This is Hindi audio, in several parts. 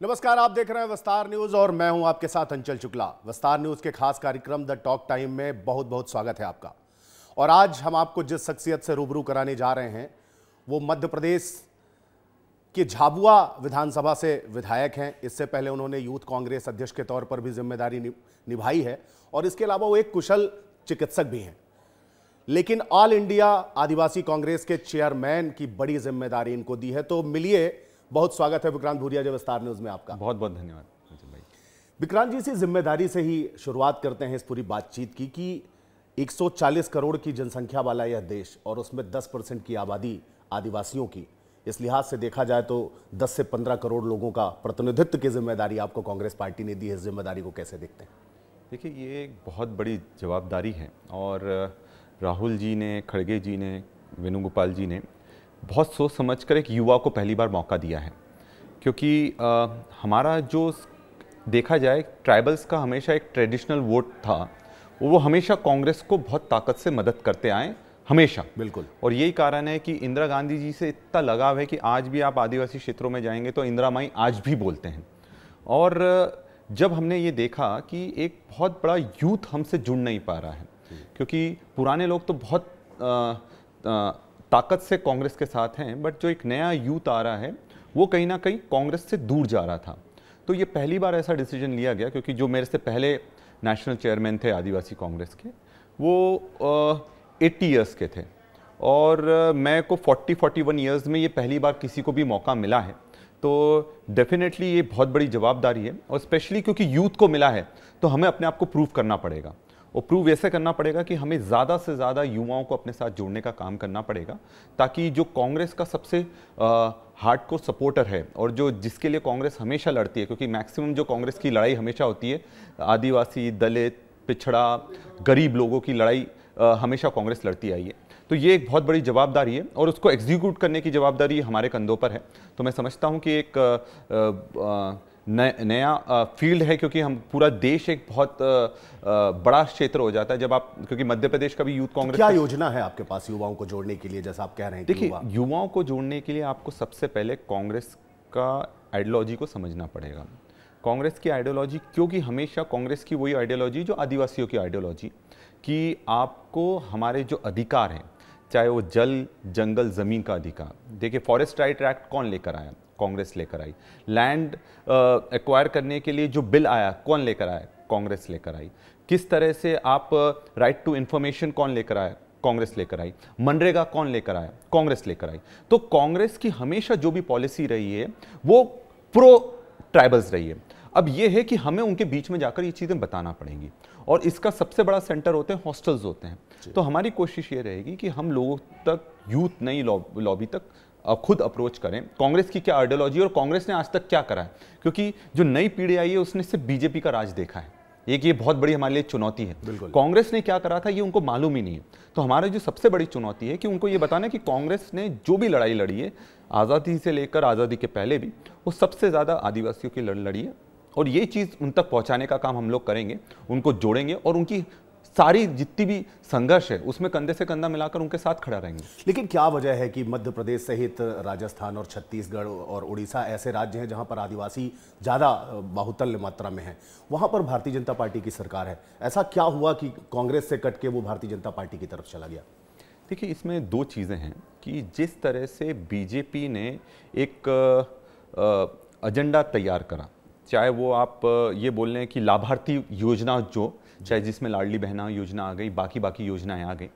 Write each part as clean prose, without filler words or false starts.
नमस्कार, आप देख रहे हैं विस्तार न्यूज और मैं हूं आपके साथ अंचल शुक्ला। विस्तार न्यूज के खास कार्यक्रम द टॉक टाइम में बहुत बहुत स्वागत है आपका। और आज हम आपको जिस शख्सियत से रूबरू कराने जा रहे हैं वो मध्य प्रदेश के झाबुआ विधानसभा से विधायक हैं। इससे पहले उन्होंने यूथ कांग्रेस अध्यक्ष के तौर पर भी जिम्मेदारी निभाई है और इसके अलावा वो एक कुशल चिकित्सक भी हैं। लेकिन ऑल इंडिया आदिवासी कांग्रेस के चेयरमैन की बड़ी जिम्मेदारी इनको दी है। तो मिलिए, बहुत स्वागत है विक्रांत भूरिया जी विस्तार न्यूज में आपका। बहुत बहुत धन्यवाद भाई। विक्रांत जी, इसी जिम्मेदारी से ही शुरुआत करते हैं इस पूरी बातचीत की कि 140 करोड़ की जनसंख्या वाला यह देश और उसमें 10% की आबादी आदिवासियों की, इस लिहाज से देखा जाए तो 10 से 15 करोड़ लोगों का प्रतिनिधित्व की जिम्मेदारी आपको कांग्रेस पार्टी ने दी है। इस जिम्मेदारी को कैसे देखते हैं? देखिए, ये एक बहुत बड़ी जवाबदारी है और राहुल जी ने, खड़गे जी ने, वेणुगोपाल जी ने बहुत सोच समझकर एक युवा को पहली बार मौका दिया है। क्योंकि हमारा जो देखा जाए ट्राइबल्स का हमेशा एक ट्रेडिशनल वोट था, वो हमेशा कांग्रेस को बहुत ताकत से मदद करते आए, हमेशा। बिल्कुल। और यही कारण है कि इंदिरा गांधी जी से इतना लगाव है कि आज भी आप आदिवासी क्षेत्रों में जाएंगे तो इंदिरा माई आज भी बोलते हैं। और जब हमने ये देखा कि एक बहुत बड़ा यूथ हमसे जुड़ नहीं पा रहा है, क्योंकि पुराने लोग तो बहुत ताकत से कांग्रेस के साथ हैं, बट जो एक नया यूथ आ रहा है वो कहीं ना कहीं कांग्रेस से दूर जा रहा था। तो ये पहली बार ऐसा डिसीजन लिया गया, क्योंकि जो मेरे से पहले नेशनल चेयरमैन थे आदिवासी कांग्रेस के, वो 80 ईयर्स के थे और मैं को 40-41 ईयर्स में ये पहली बार किसी को भी मौका मिला है। तो डेफिनेटली ये बहुत बड़ी जवाबदारी है और स्पेशली क्योंकि यूथ को मिला है तो हमें अपने आप को प्रूव करना पड़ेगा। और प्रूव ऐसे करना पड़ेगा कि हमें ज़्यादा से ज़्यादा युवाओं को अपने साथ जोड़ने का काम करना पड़ेगा, ताकि जो कांग्रेस का सबसे हार्डकोर सपोर्टर है और जो जिसके लिए कांग्रेस हमेशा लड़ती है, क्योंकि मैक्सिमम जो कांग्रेस की लड़ाई हमेशा होती है आदिवासी, दलित, पिछड़ा, गरीब लोगों की लड़ाई हमेशा कांग्रेस लड़ती आई है। तो ये एक बहुत बड़ी जवाबदारी है और उसको एग्जीक्यूट करने की जवाबदारी हमारे कंधों पर है। तो मैं समझता हूँ कि एक नया फील्ड है, क्योंकि हम पूरा देश एक बहुत बड़ा क्षेत्र हो जाता है जब आप, क्योंकि मध्य प्रदेश का भी यूथ कांग्रेस। क्या योजना है आपके पास युवाओं को जोड़ने के लिए, जैसा आप कह रहे हैं? देखिए, युवाओं को जोड़ने के लिए आपको सबसे पहले कांग्रेस का आइडियोलॉजी को समझना पड़ेगा। कांग्रेस की आइडियोलॉजी, क्योंकि हमेशा कांग्रेस की वही आइडियोलॉजी जो आदिवासियों की आइडियोलॉजी, कि आपको हमारे जो अधिकार हैं, चाहे वो जल, जंगल, जमीन का अधिकार। देखिए, फॉरेस्ट राइट एक्ट कौन लेकर आया? कांग्रेस लेकर आई। लैंड एक्वायर करने के लिए जो बिल आया, कौन लेकर आया? कांग्रेस लेकर आई। किस तरह से आप राइट टू इंफॉर्मेशन कौन लेकर आया? कांग्रेस लेकर आई। मनरेगा कौन लेकर आया? कांग्रेस लेकर आई। तो कांग्रेस की हमेशा जो भी पॉलिसी रही है वो प्रो ट्राइबल्स रही है। अब ये है कि हमें उनके बीच में जाकर ये चीजें बताना पड़ेंगी और इसका सबसे बड़ा सेंटर होते हैं हॉस्टल्स होते हैं। तो हमारी कोशिश ये रहेगी कि हम लोगों तक, यूथ नई लॉबी तक खुद अप्रोच करें कांग्रेस की क्या आइडियोलॉजी और कांग्रेस ने आज तक क्या करा है। क्योंकि जो नई पीढ़ी आई है उसने सिर्फ बीजेपी का राज देखा है, एक ये बहुत बड़ी हमारे लिए चुनौती है। कांग्रेस ने क्या करा था ये उनको मालूम ही नहीं है। तो हमारी जो सबसे बड़ी चुनौती है कि उनको ये बताना कि कांग्रेस ने जो भी लड़ाई लड़ी है आज़ादी से लेकर आज़ादी के पहले भी, वो सबसे ज़्यादा आदिवासियों की लड़ी है और ये चीज़ उन तक पहुँचाने का काम हम लोग करेंगे, उनको जोड़ेंगे और उनकी सारी जितनी भी संघर्ष है उसमें कंधे से कंधा मिलाकर उनके साथ खड़ा रहेंगे। लेकिन क्या वजह है कि मध्य प्रदेश सहित राजस्थान और छत्तीसगढ़ और उड़ीसा ऐसे राज्य हैं जहां पर आदिवासी ज़्यादा बाहुतल्य मात्रा में हैं, वहां पर भारतीय जनता पार्टी की सरकार है? ऐसा क्या हुआ कि कांग्रेस से कट के वो भारतीय जनता पार्टी की तरफ चला गया? देखिए, इसमें दो चीज़ें हैं कि जिस तरह से बीजेपी ने एक एजेंडा तैयार करा, चाहे वो आप ये बोल रहे हैं कि लाभार्थी योजना, जो चाहे जिसमें लाडली बहना योजना आ गई, बाकी योजनाएं आ गई,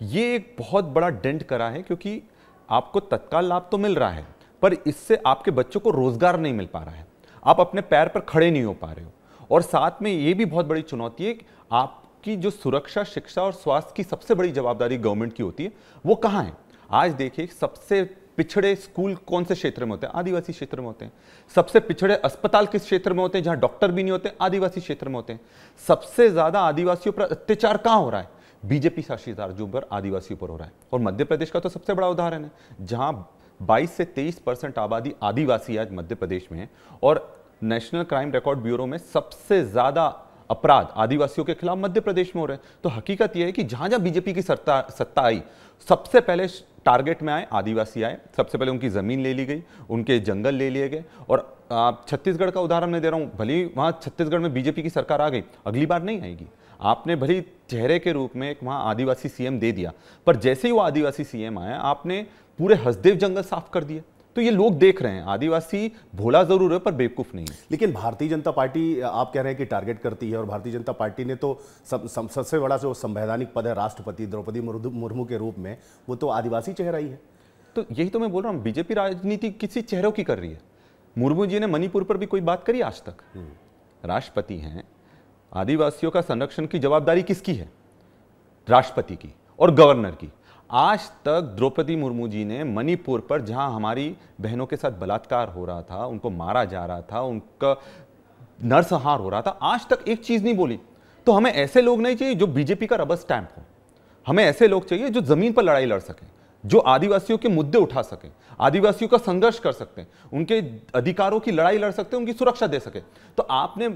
ये एक बहुत बड़ा डेंट करा है। क्योंकि आपको तत्काल लाभ तो मिल रहा है पर इससे आपके बच्चों को रोजगार नहीं मिल पा रहा है, आप अपने पैर पर खड़े नहीं हो पा रहे हो। और साथ में ये भी बहुत बड़ी चुनौती है कि आपकी जो सुरक्षा, शिक्षा और स्वास्थ्य की सबसे बड़ी जवाबदारी गवर्नमेंट की होती है, वो कहाँ है? आज देखिए, सबसे पिछड़े स्कूल कौन से क्षेत्र में होते हैं? आदिवासी क्षेत्र में होते हैं। सबसे पिछड़े अस्पताल किस क्षेत्र में होते हैं? जहां डॉक्टर भी नहीं होते, आदिवासी क्षेत्र में होते हैं। सबसे ज्यादा आदिवासियों पर अत्याचार कहां हो रहा है? बीजेपी शासित राज्यों पर आदिवासियों पर हो रहा है। और मध्य प्रदेश का तो सबसे बड़ा उदाहरण है, जहां 22 से 23% आबादी आदिवासी आज मध्य प्रदेश में है और नेशनल क्राइम रिकॉर्ड ब्यूरो में सबसे ज्यादा अपराध आदिवासियों के खिलाफ मध्य प्रदेश में हो रहे हैं। तो हकीकत यह है कि जहां जहां बीजेपी की सत्ता आई, सबसे पहले टारगेट में आए आदिवासी आए, सबसे पहले उनकी जमीन ले ली गई, उनके जंगल ले लिए गए। और छत्तीसगढ़ का उदाहरण मैं दे रहा हूं, भले वहां छत्तीसगढ़ में बीजेपी की सरकार आ गई, अगली बार नहीं आएगी। आपने भले चेहरे के रूप में एक वहां आदिवासी सीएम दे दिया, पर जैसे ही वो आदिवासी सीएम आया, आपने पूरे हसदेव जंगल साफ कर दिए। तो ये लोग देख रहे हैं, आदिवासी भोला जरूर है पर बेवकूफ नहीं है। लेकिन भारतीय जनता पार्टी, आप कह रहे हैं कि टारगेट करती है, और भारतीय जनता पार्टी ने तो सबसे बड़ा जो संवैधानिक पद है राष्ट्रपति द्रौपदी मुर्मू के रूप में, वो तो आदिवासी चेहरा ही है। तो यही तो मैं बोल रहा हूँ, बीजेपी राजनीति किसी चेहरों की कर रही है। मुर्मू जी ने मणिपुर पर भी कोई बात करी आज तक? राष्ट्रपति हैं, आदिवासियों का संरक्षण की जवाबदारी किसकी है? राष्ट्रपति की और गवर्नर की। आज तक द्रौपदी मुर्मू जी ने मणिपुर पर, जहां हमारी बहनों के साथ बलात्कार हो रहा था, उनको मारा जा रहा था, उनका नरसंहार हो रहा था, आज तक एक चीज नहीं बोली। तो हमें ऐसे लोग नहीं चाहिए जो बीजेपी का रबर स्टैंप हो। हमें ऐसे लोग चाहिए जो जमीन पर लड़ाई लड़ सकें, जो आदिवासियों के मुद्दे उठा सकें, आदिवासियों का संघर्ष कर सकते हैं, उनके अधिकारों की लड़ाई लड़ सकते हैं, उनकी सुरक्षा दे सके। तो आपने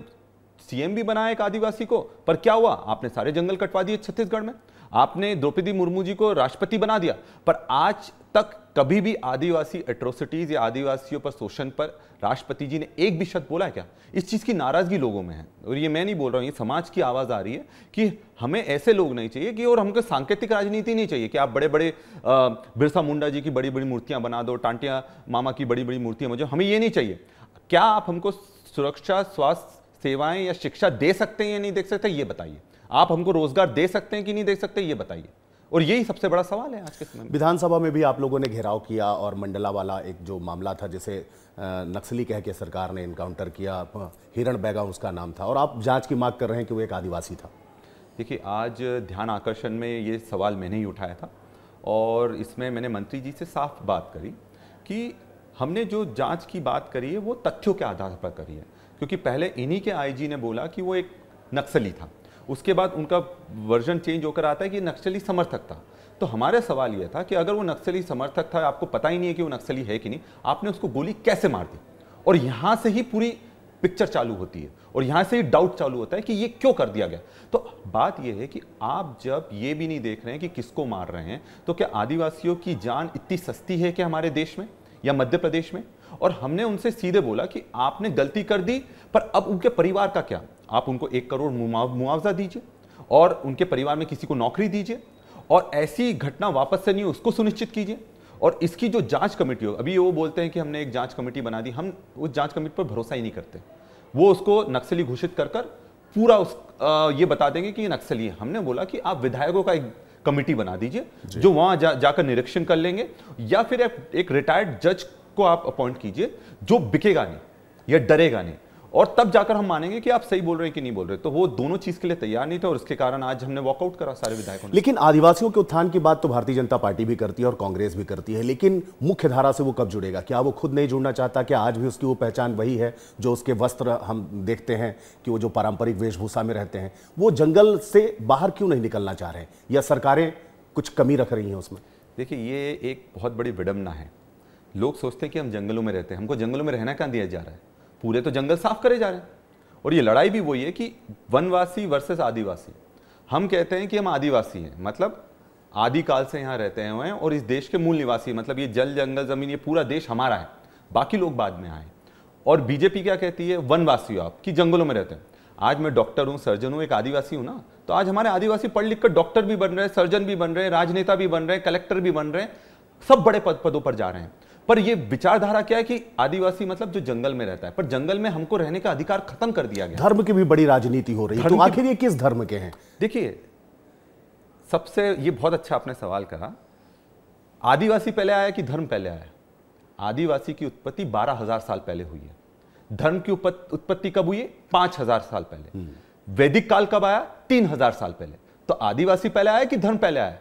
सीएम भी बनाया एक आदिवासी को, पर क्या हुआ? आपने सारे जंगल कटवा दिए छत्तीसगढ़ में। आपने द्रौपदी मुर्मू जी को राष्ट्रपति बना दिया, पर आज तक कभी भी आदिवासी एट्रोसिटीज या आदिवासियों पर शोषण पर राष्ट्रपति जी ने एक भी शब्द बोला है क्या? इस चीज की नाराजगी लोगों में है, और ये मैं नहीं बोल रहा हूं, ये समाज की आवाज आ रही है कि हमें ऐसे लोग नहीं चाहिए कि, और हमको सांकेतिक राजनीति नहीं चाहिए कि आप बड़े बड़े बिरसा मुंडा जी की बड़ी बड़ी मूर्तियां बना दो, टांटिया मामा की बड़ी बड़ी मूर्तियां बना दो। हमें ये नहीं चाहिए। क्या आप हमको सुरक्षा, स्वास्थ्य सेवाएं या शिक्षा दे सकते हैं या नहीं दे सकते, ये बताइए। आप हमको रोजगार दे सकते हैं कि नहीं दे सकते, ये बताइए। और यही सबसे बड़ा सवाल है आज के समय में। विधानसभा में भी आप लोगों ने घेराव किया, और मंडला वाला एक जो मामला था, जिसे नक्सली कह के सरकार ने इनकाउंटर किया, हिरण बैगा उसका नाम था, और आप जांच की मांग कर रहे हैं कि वो एक आदिवासी था। देखिए, आज ध्यान आकर्षण में ये सवाल मैंने ही उठाया था, और इसमें मैंने मंत्री जी से साफ बात करी कि हमने जो जांच की बात करी है वो तथ्यों के आधार पर करी है। क्योंकि पहले इन्हीं के आईजी ने बोला कि वो एक नक्सली था, उसके बाद उनका वर्जन चेंज होकर आता है कि नक्सली समर्थक था। तो हमारा सवाल यह था कि अगर वो नक्सली समर्थक था, आपको पता ही नहीं है कि वो नक्सली है कि नहीं, आपने उसको गोली कैसे मार दी? और यहां से ही पूरी पिक्चर चालू होती है, और यहां से ही डाउट चालू होता है कि ये क्यों कर दिया गया। तो बात यह है कि आप जब ये भी नहीं देख रहे हैं कि किसको मार रहे हैं, तो क्या आदिवासियों की जान इतनी सस्ती है कि हमारे देश में या मध्य प्रदेश में? और हमने उनसे सीधे बोला कि आपने गलती कर दी, पर अब उनके परिवार का क्या? आप उनको 1 करोड़ मुआवजा दीजिए, और उनके परिवार में किसी को नौकरी दीजिए, और ऐसी घटना वापस से नहीं हो उसको सुनिश्चित कीजिए। और इसकी जो जांच कमेटी हो, अभी वो बोलते हैं कि हमने एक जांच कमेटी बना दी, हम उस जांच कमेटी पर भरोसा ही नहीं करते। वो उसको नक्सली घोषित कर पूरा ये बता देंगे कि ये नक्सली है। हमने बोला कि आप विधायकों का एक कमेटी बना दीजिए जो वहां जाकर निरीक्षण कर लेंगे, या फिर एक रिटायर्ड जज को आप अपॉइंट कीजिए जो बिकेगा नहीं या डरेगा नहीं, और तब जाकर हम मानेंगे कि आप सही बोल रहे हैं कि नहीं बोल रहे। तो वो दोनों चीज के लिए तैयार नहीं थे, और उसके कारण आज हमने वॉकआउट करा सारे विधायकों ने। लेकिन आदिवासियों के उत्थान की बात तो भारतीय जनता पार्टी भी करती है और कांग्रेस भी करती है, लेकिन मुख्य धारा से वो कब जुड़ेगा? क्या वो खुद नहीं जुड़ना चाहता? क्या आज भी उसकी वो पहचान वही है जो उसके वस्त्र हम देखते हैं कि वो जो पारंपरिक वेशभूषा में रहते हैं? वो जंगल से बाहर क्यों नहीं निकलना चाह रहे हैं, या सरकारें कुछ कमी रख रही हैं उसमें? देखिए, ये एक बहुत बड़ी विडंबना है। लोग सोचते हैं कि हम जंगलों में रहते हैं, हमको जंगलों में रहना कहाँ दिया जा रहा है? पूरे तो जंगल साफ करे जा रहे हैं। और ये लड़ाई भी वही है कि वनवासी वर्सेस आदिवासी। हम कहते हैं कि हम आदिवासी हैं, मतलब आदिकाल से यहाँ रहते हुए हैं, और इस देश के मूल निवासी, मतलब ये जल जंगल जमीन ये पूरा देश हमारा है, बाकी लोग बाद में आए। और बीजेपी क्या कहती है? वनवासी हो आप, कि जंगलों में रहते हैं। आज मैं डॉक्टर हूँ, सर्जन हूँ, एक आदिवासी हूँ ना, तो आज हमारे आदिवासी पढ़ लिख कर डॉक्टर भी बन रहे हैं, सर्जन भी बन रहे हैं, राजनेता भी बन रहे हैं, कलेक्टर भी बन रहे हैं, सब बड़े पदों पर जा रहे हैं। पर ये विचारधारा क्या है कि आदिवासी मतलब जो जंगल में रहता है, पर जंगल में हमको रहने का अधिकार खत्म कर दिया गया। धर्म की भी बड़ी राजनीति हो रही है, तो आखिर ये किस धर्म के हैं? देखिए, सबसे ये बहुत अच्छा आपने सवाल करा। आदिवासी पहले आया कि धर्म पहले आया? आदिवासी की उत्पत्ति 12,000 साल पहले हुई है। धर्म की उत्पत्ति कब हुई है? 5,000 साल पहले। वैदिक काल कब आया? 3,000 साल पहले। तो आदिवासी पहले आया कि धर्म पहले आया?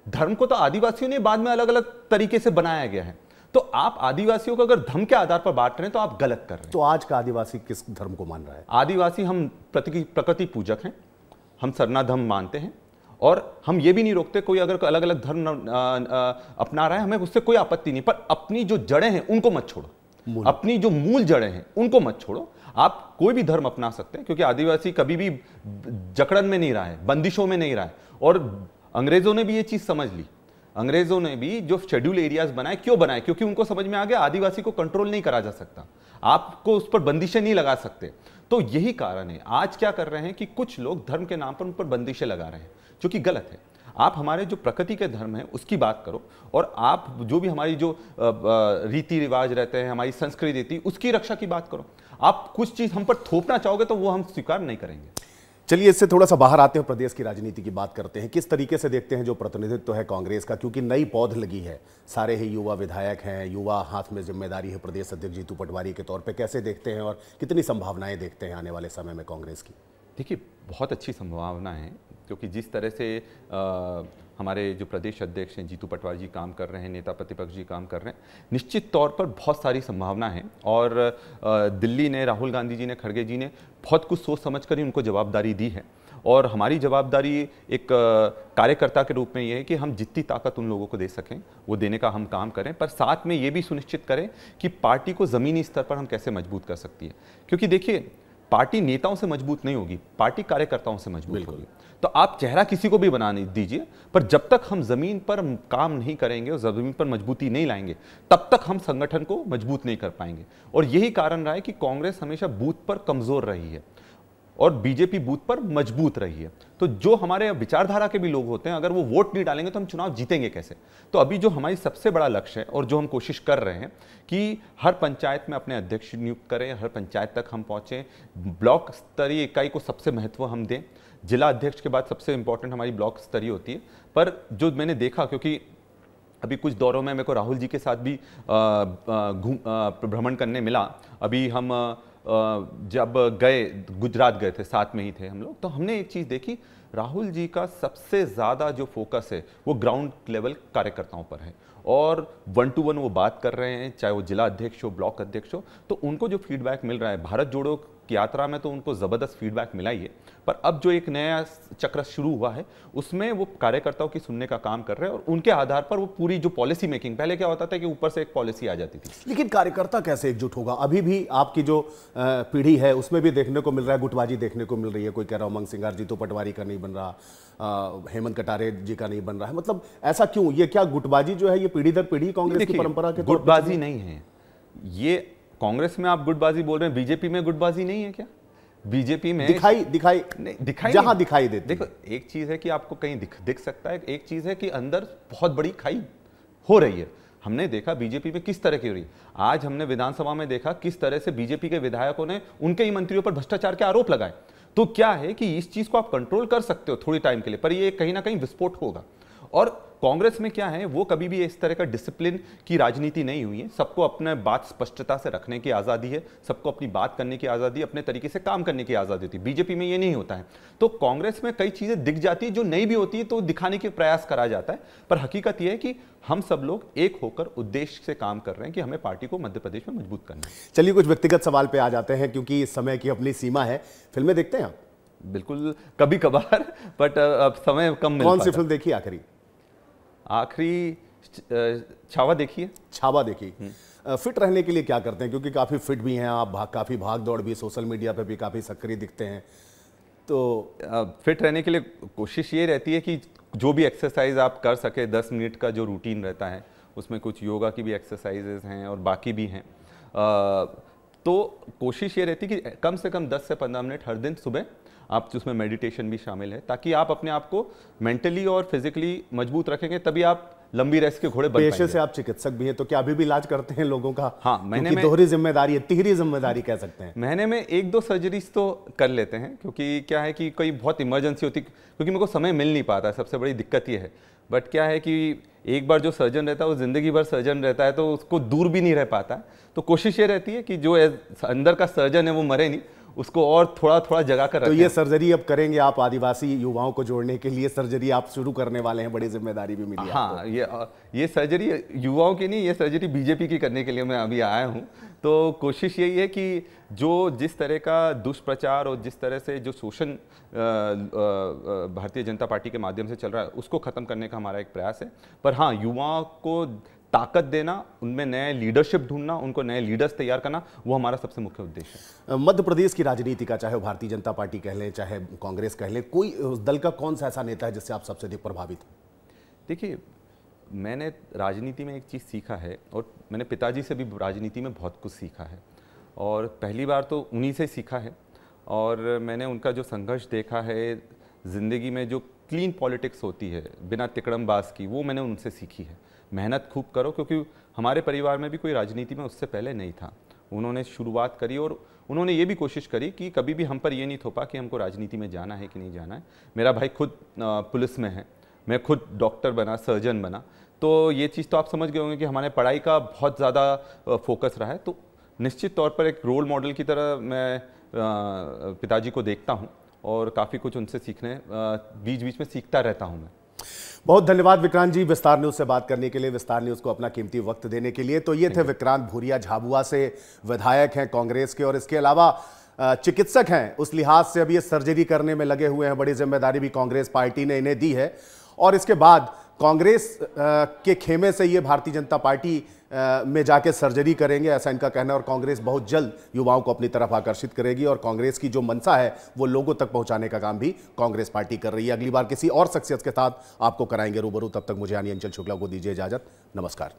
धर्म को तो आदिवासियों ने बाद में अलग अलग तरीके से बनाया गया है। तो आप आदिवासियों को अगर धर्म के आधार पर बांट रहे हैं तो आप गलत कर रहे हैं। तो आज का आदिवासी किस धर्म को मान रहा है? आदिवासी हम प्रकृति पूजक हैं, हम सरना धर्म मानते हैं, और हम ये भी नहीं रोकते कोई अगर अलग अलग धर्म अपना रहा है, हमें उससे कोई आपत्ति नहीं, पर अपनी जो जड़ें हैं उनको मत छोड़ो। अपनी जो मूल जड़ें हैं उनको मत छोड़ो। आप कोई भी धर्म अपना सकते हैं, क्योंकि आदिवासी कभी भी जकड़न में नहीं रहा है, बंदिशों में नहीं रहा है। और अंग्रेजों ने भी ये चीज समझ ली। अंग्रेजों ने भी जो शेड्यूल एरियाज बनाए, क्यों बनाए? क्योंकि उनको समझ में आ गया आदिवासी को कंट्रोल नहीं करा जा सकता, आपको उस पर बंदिशें नहीं लगा सकते। तो यही कारण है आज क्या कर रहे हैं कि कुछ लोग धर्म के नाम पर उन पर बंदिशें लगा रहे हैं, जो कि गलत है। आप हमारे जो प्रकृति के धर्म है उसकी बात करो, और आप जो भी हमारी जो रीति रिवाज रहते हैं, हमारी संस्कृति रीति, उसकी रक्षा की बात करो। आप कुछ चीज हम पर थोपना चाहोगे तो वो हम स्वीकार नहीं करेंगे। चलिए इससे थोड़ा सा बाहर आते हैं, प्रदेश की राजनीति की बात करते हैं। किस तरीके से देखते हैं जो प्रतिनिधित्व है कांग्रेस का, क्योंकि नई पौध लगी है, सारे ही युवा विधायक हैं, युवा हाथ में जिम्मेदारी है प्रदेश अध्यक्ष जीतू पटवारी के तौर पे, कैसे देखते हैं और कितनी संभावनाएं देखते हैं आने वाले समय में कांग्रेस की? देखिए, बहुत अच्छी संभावना है, क्योंकि जिस तरह से हमारे जो प्रदेश अध्यक्ष हैं जीतू पटवारी जी काम कर रहे हैं, नेता प्रतिपक्ष जी काम कर रहे हैं, निश्चित तौर पर बहुत सारी संभावना है। और दिल्ली ने, राहुल गांधी जी ने, खड़गे जी ने बहुत कुछ सोच समझ कर ही उनको जवाबदारी दी है। और हमारी जवाबदारी एक कार्यकर्ता के रूप में ये है कि हम जितनी ताकत उन लोगों को दे सकें वो देने का हम काम करें, पर साथ में ये भी सुनिश्चित करें कि पार्टी को ज़मीनी स्तर पर हम कैसे मजबूत कर सकती है। क्योंकि देखिए, पार्टी नेताओं से मजबूत नहीं होगी, पार्टी कार्यकर्ताओं से मजबूत होगी। तो आप चेहरा किसी को भी बना दीजिए, पर जब तक हम जमीन पर काम नहीं करेंगे और जमीन पर मजबूती नहीं लाएंगे, तब तक हम संगठन को मजबूत नहीं कर पाएंगे। और यही कारण रहा है कि कांग्रेस हमेशा बूथ पर कमजोर रही है और बीजेपी बूथ पर मजबूत रही है। तो जो हमारे विचारधारा के भी लोग होते हैं, अगर वो वोट नहीं डालेंगे तो हम चुनाव जीतेंगे कैसे? तो अभी जो हमारी सबसे बड़ा लक्ष्य है और जो हम कोशिश कर रहे हैं कि हर पंचायत में अपने अध्यक्ष नियुक्त करें, हर पंचायत तक हम पहुंचें, ब्लॉक स्तरीय इकाई को सबसे महत्व हम दें। जिला अध्यक्ष के बाद सबसे इंपॉर्टेंट हमारी ब्लॉक स्तरीय होती है। पर जो मैंने देखा, क्योंकि अभी कुछ दौरों में मेरे को राहुल जी के साथ भी भ्रमण करने मिला। अभी हम जब गए, गुजरात गए थे, साथ में ही थे हम लोग, तो हमने एक चीज़ देखी, राहुल जी का सबसे ज़्यादा जो फोकस है वो ग्राउंड लेवल कार्यकर्ताओं पर है। और 1 to 1 वो बात कर रहे हैं, चाहे वो जिला अध्यक्ष हो, ब्लॉक अध्यक्ष हो, तो उनको जो फीडबैक मिल रहा है भारत जोड़ो की यात्रा में, तो उनको ज़बरदस्त फीडबैक मिला ही है। पर अब जो एक नया चक्र शुरू हुआ है उसमें वो कार्यकर्ताओं की सुनने का काम कर रहे हैं, और उनके आधार पर वो पूरी जो पॉलिसी मेकिंग, पहले क्या होता था कि ऊपर से एक पॉलिसी आ जाती थी, लेकिन कार्यकर्ता कैसे एकजुट होगा? अभी भी आपकी जो पीढ़ी है उसमें भी देखने को मिल रहा है, गुटबाजी देखने को मिल रही है। कोई कह रहा उमंग सिंगार जीतू पटवारी का नहीं बन रहा, हेमंत कटारे जी का नहीं बन रहा है। मतलब ऐसा क्यों? ये क्या गुटबाजी जो है ये पीढ़ी दर पीढ़ी कांग्रेस की परंपरा के तौर पर? गुटबाजी नहीं है ये। कांग्रेस में आप गुटबाजी बोल रहे हैं, बीजेपी में गुटबाजी नहीं है क्या? बीजेपी में दिखाई जहां दिखाई देती। देखो, एक चीज है कि आपको कहीं दिख सकता है, एक चीज है कि अंदर बहुत बड़ी खाई हो रही है। हमने देखा बीजेपी में किस तरह की हो रही है। आज हमने विधानसभा में देखा किस तरह से बीजेपी के विधायकों ने उनके ही मंत्रियों पर भ्रष्टाचार के आरोप लगाए। तो क्या है कि इस चीज को आप कंट्रोल कर सकते हो थोड़ी टाइम के लिए, पर ये कहीं ना कहीं विस्फोट होगा। और कांग्रेस में क्या है, वो कभी भी इस तरह का डिसिप्लिन की राजनीति नहीं हुई है। सबको अपने बात स्पष्टता से रखने की आज़ादी है, सबको अपनी बात करने की आज़ादी, अपने तरीके से काम करने की आज़ादी होती है। बीजेपी में ये नहीं होता है। तो कांग्रेस में कई चीज़ें दिख जाती है जो नहीं भी होती है, तो दिखाने के प्रयास करा जाता है। पर हकीकत यह है कि हम सब लोग एक होकर उद्देश्य से काम कर रहे हैं कि हमें पार्टी को मध्य प्रदेश में मजबूत करना है। चलिए कुछ व्यक्तिगत सवाल पे आ जाते हैं, क्योंकि इस समय की अपनी सीमा है। फिल्में देखते हैं आप? बिल्कुल, कभी कभार, बट अब समय कम मिल पाता। कौन सी फिल्म देखी आखिरी? छावा देखिए। छावा देखी। फिट रहने के लिए क्या करते हैं? क्योंकि काफी फिट भी हैं आप, काफी भाग दौड़ भी, सोशल मीडिया पे भी काफी सक्रिय दिखते हैं। तो फिट रहने के लिए कोशिश ये रहती है कि जो भी एक्सरसाइज आप कर सके, 10 मिनट का जो रूटीन रहता है उसमें कुछ योगा की भी एक्सरसाइजेज हैं और बाकी भी हैं। तो कोशिश ये रहती है कि कम से कम 10 से 15 मिनट हर दिन सुबह आप, उसमें मेडिटेशन भी शामिल है, ताकि आप अपने आप को मेंटली और फिजिकली मजबूत रखेंगे, तभी आप लंबी रेस के घोड़े बन पाएंगे। पेशे से आप चिकित्सक भी हैं, तो क्या अभी भी इलाज करते हैं लोगों का? हाँ, महीने में दोहरी जिम्मेदारी है, तिहरी जिम्मेदारी कह सकते हैं। महीने में 1-2 सर्जरीज तो कर लेते हैं, क्योंकि क्या है कि कोई बहुत इमरजेंसी होती, क्योंकि मेरे को समय मिल नहीं पाता, सबसे बड़ी दिक्कत ये है। बट क्या है कि एक बार जो सर्जन रहता है वो जिंदगी भर सर्जन रहता है, तो उसको दूर भी नहीं रह पाता। तो कोशिश ये रहती है कि जो अंदर का सर्जन है वो मरे नहीं, उसको और थोड़ा थोड़ा जगा कर रखें। तो ये सर्जरी अब करेंगे आप, आदिवासी युवाओं को जोड़ने के लिए सर्जरी आप शुरू करने वाले हैं, बड़ी जिम्मेदारी भी मिली है। हाँ, ये सर्जरी युवाओं की नहीं, ये सर्जरी बीजेपी की करने के लिए मैं अभी आया हूँ। तो कोशिश यही है कि जो जिस तरह का दुष्प्रचार और जिस तरह से जो शोषण भारतीय जनता पार्टी के माध्यम से चल रहा है, उसको खत्म करने का हमारा एक प्रयास है। पर हाँ, युवाओं को ताकत देना, उनमें नए लीडरशिप ढूंढना, उनको नए लीडर्स तैयार करना, वो हमारा सबसे मुख्य उद्देश्य है। मध्य प्रदेश की राजनीति का, चाहे वो भारतीय जनता पार्टी कह लें चाहे कांग्रेस कह लें, कोई उस दल का कौन सा ऐसा नेता है जिससे आप सबसे अधिक प्रभावित हैं? देखिए, मैंने राजनीति में एक चीज़ सीखा है, और मैंने पिताजी से भी राजनीति में बहुत कुछ सीखा है, और पहली बार तो उन्हीं से सीखा है। और मैंने उनका जो संघर्ष देखा है ज़िंदगी में, जो क्लीन पॉलिटिक्स होती है बिना तिकड़मबाज की, वो मैंने उनसे सीखी है। मेहनत खूब करो, क्योंकि हमारे परिवार में भी कोई राजनीति में उससे पहले नहीं था। उन्होंने शुरुआत करी, और उन्होंने ये भी कोशिश करी कि कभी भी हम पर ये नहीं थोपा कि हमको राजनीति में जाना है कि नहीं जाना है। मेरा भाई खुद पुलिस में है, मैं खुद डॉक्टर बना, सर्जन बना, तो ये चीज़ तो आप समझ गए होंगे कि हमारे पढ़ाई का बहुत ज़्यादा फोकस रहा है। तो निश्चित तौर पर एक रोल मॉडल की तरह मैं पिताजी को देखता हूँ, और काफ़ी कुछ उनसे सीखने, बीच बीच में सीखता रहता हूँ मैं। बहुत धन्यवाद विक्रांत जी, विस्तार न्यूज से बात करने के लिए, विस्तार न्यूज को अपना कीमती वक्त देने के लिए। तो ये थे विक्रांत भूरिया, झाबुआ से विधायक हैं कांग्रेस के, और इसके अलावा चिकित्सक हैं। उस लिहाज से अभी ये सर्जरी करने में लगे हुए हैं, बड़ी जिम्मेदारी भी कांग्रेस पार्टी ने इन्हें दी है। और इसके बाद कांग्रेस के खेमे से ये भारतीय जनता पार्टी में जाके सर्जरी करेंगे, ऐसा इनका कहना है। और कांग्रेस बहुत जल्द युवाओं को अपनी तरफ आकर्षित करेगी, और कांग्रेस की जो मंशा है वो लोगों तक पहुंचाने का काम भी कांग्रेस पार्टी कर रही है। अगली बार किसी और शख्सियत के साथ आपको कराएंगे रूबरू। तब तक मुझे यानी अंचल शुक्ला को दीजिए इजाजत। नमस्कार।